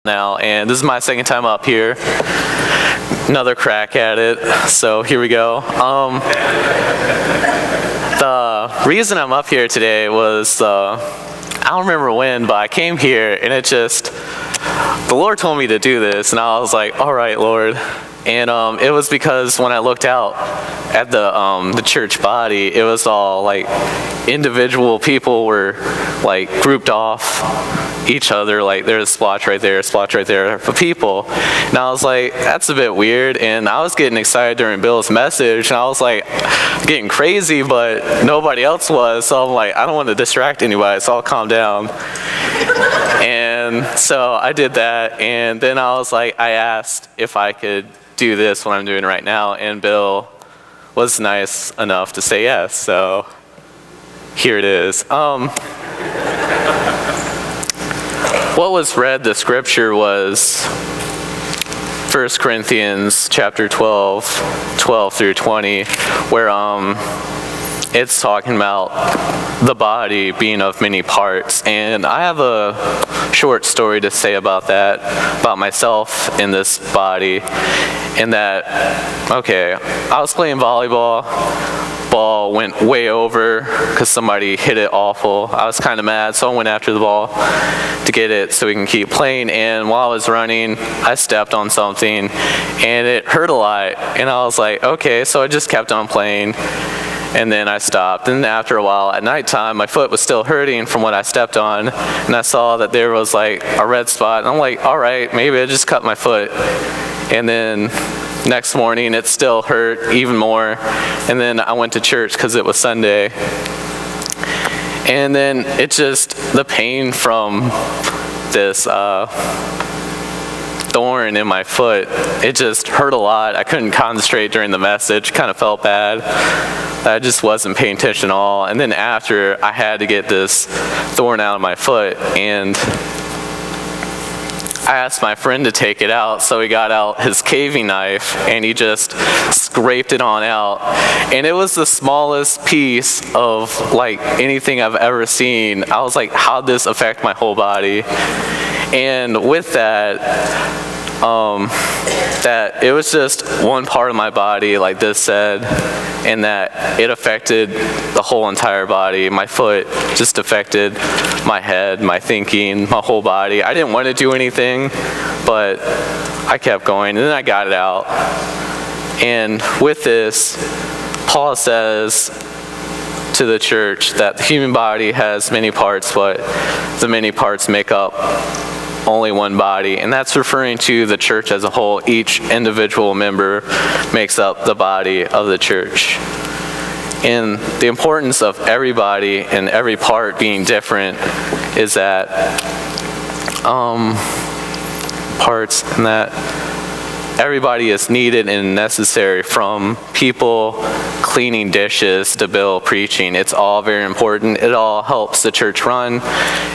now, and this is my second time up here. Another crack at it, so here we go. The reason I'm up here today was, I don't remember when, but I came here and the Lord told me to do this, and I was like, all right, Lord. And it was because when I looked out at the church body, it was all like individual people were like grouped off each other, like there's a splotch right there for people. And I was like, that's a bit weird. And I was getting excited during Bill's message, and I was like getting crazy, but nobody else was. So I'm like, I don't want to distract anybody, so I'll calm down. And so I did that, and then I was like, I asked if I could do this, what I'm doing right now, and Bill was nice enough to say yes, so here it is. What was read, the scripture was 1 Corinthians chapter 12 through 20, where it's talking about the body being of many parts. And I have a short story to say about that, about myself in this body. And that, okay, I was playing volleyball. Ball went way over because somebody hit it awful. I was kind of mad, so I went after the ball to get it so we can keep playing. And while I was running, I stepped on something, and it hurt a lot. And I was like, okay, so I just kept on playing. And then I stopped. And after a while, at nighttime, my foot was still hurting from what I stepped on. And I saw that there was like a red spot. And I'm like, all right, maybe I just cut my foot. And then next morning, it still hurt even more. And then I went to church because it was Sunday. And then the pain from this thorn in my foot, it just hurt a lot. I couldn't concentrate during the message, kind of felt bad. I just wasn't paying attention at all. And then after, I had to get this thorn out of my foot, and I asked my friend to take it out, so he got out his caving knife, and he just scraped it on out. And it was the smallest piece of like anything I've ever seen. I was like, how'd this affect my whole body? And with that it was just one part of my body, like this said, and that it affected the whole entire body. My foot just affected my head, my thinking, my whole body. I didn't want to do anything, but I kept going, and then I got it out. And with this, Paul says to the church that the human body has many parts, but the many parts make up only one body, and that's referring to the church as a whole. Each individual member makes up the body of the church. And the importance of everybody and every part being different is that parts, and that everybody is needed and necessary, from people cleaning dishes to Bill preaching. It's all very important. It all helps the church run.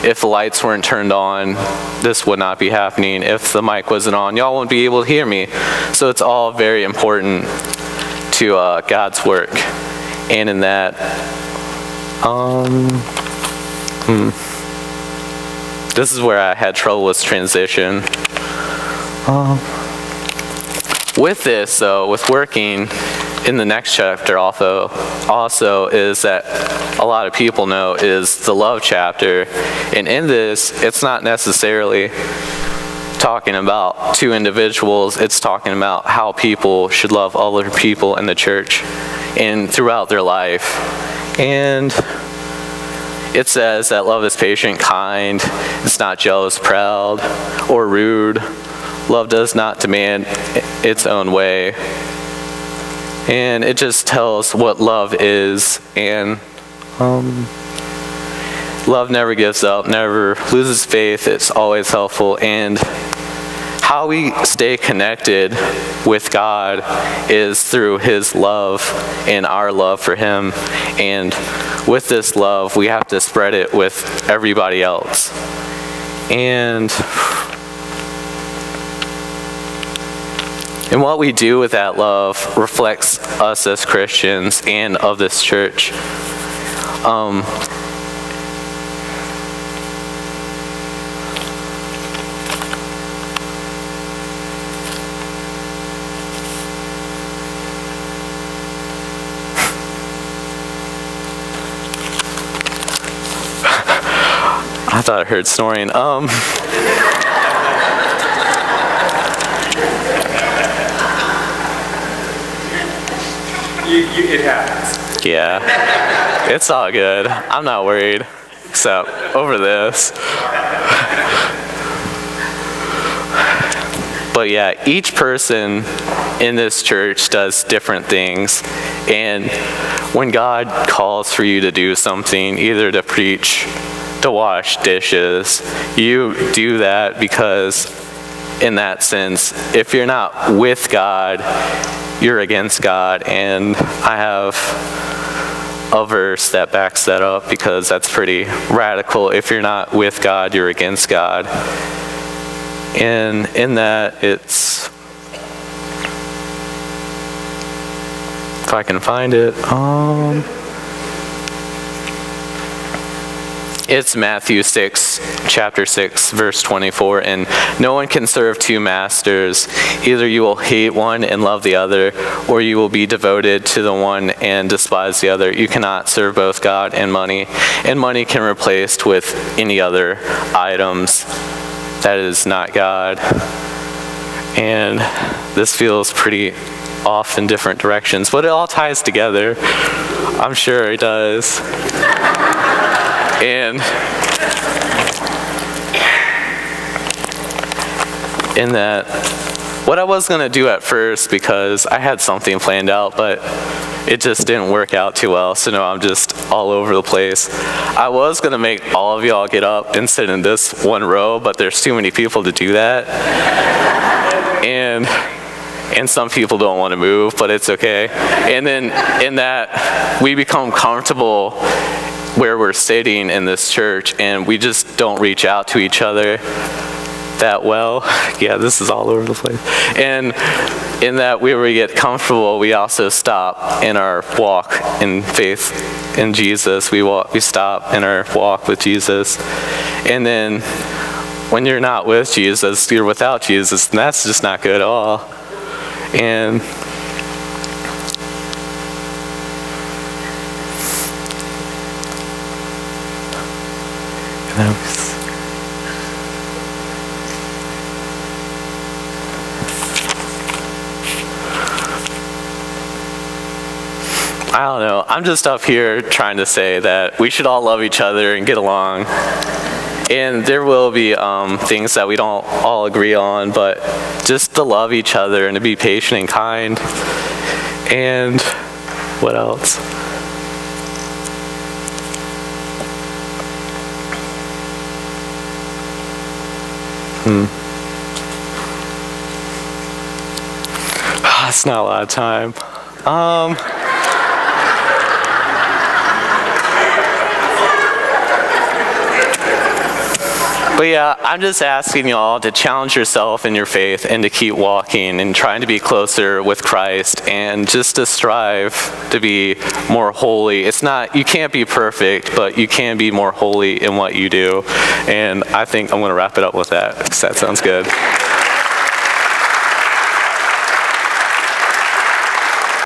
If the lights weren't turned on, this would not be happening. If the mic wasn't on, y'all wouldn't be able to hear me. So it's all very important to God's work. And in that, this is where I had trouble with transition. With this, though, with working in the next chapter also is that a lot of people know is the love chapter. And in this, it's not necessarily talking about two individuals. It's talking about how people should love other people in the church and throughout their life. And it says that love is patient, kind, it's not jealous, proud, or rude. Love does not demand its own way. And it just tells what love is. And love never gives up, never loses faith. It's always helpful. And how we stay connected with God is through His love and our love for Him. And with this love, we have to spread it with everybody else. And what we do with that love reflects us as Christians and of this church. thought I heard snoring. It happens. Yeah, it's all good. I'm not worried, except over this. But yeah, each person in this church does different things. And when God calls for you to do something, either to preach, to wash dishes, you do that because in that sense, if you're not with God, you're against God. And I have a verse that backs that up because that's pretty radical. If you're not with God, you're against God. And in that, it's, if I can find it, it's Matthew 6, chapter 6, verse 24. And no one can serve two masters. Either you will hate one and love the other, or you will be devoted to the one and despise the other. You cannot serve both God and money. And money can be replaced with any other items that is not God. And this feels pretty off in different directions, but it all ties together. I'm sure it does. And in that, what I was going to do at first, because I had something planned out, but it just didn't work out too well, so now I'm just all over the place. I was going to make all of y'all get up and sit in this one row, but there's too many people to do that. And some people don't want to move, but it's okay. And then in that, we become comfortable where we're sitting in this church, and we just don't reach out to each other that well. Yeah, this is all over the place. And in that, where we get comfortable, we also stop in our walk in faith in Jesus. We stop in our walk with Jesus. And then when you're not with Jesus, you're without Jesus, and that's just not good at all. And I don't know. I'm just up here trying to say that we should all love each other and get along. And there will be things that we don't all agree on, but just to love each other and to be patient and kind. And what else? It's not a lot of time. But yeah, I'm just asking y'all to challenge yourself in your faith and to keep walking and trying to be closer with Christ and just to strive to be more holy. It's not, you can't be perfect, but you can be more holy in what you do. And I think I'm going to wrap it up with that, because that sounds good.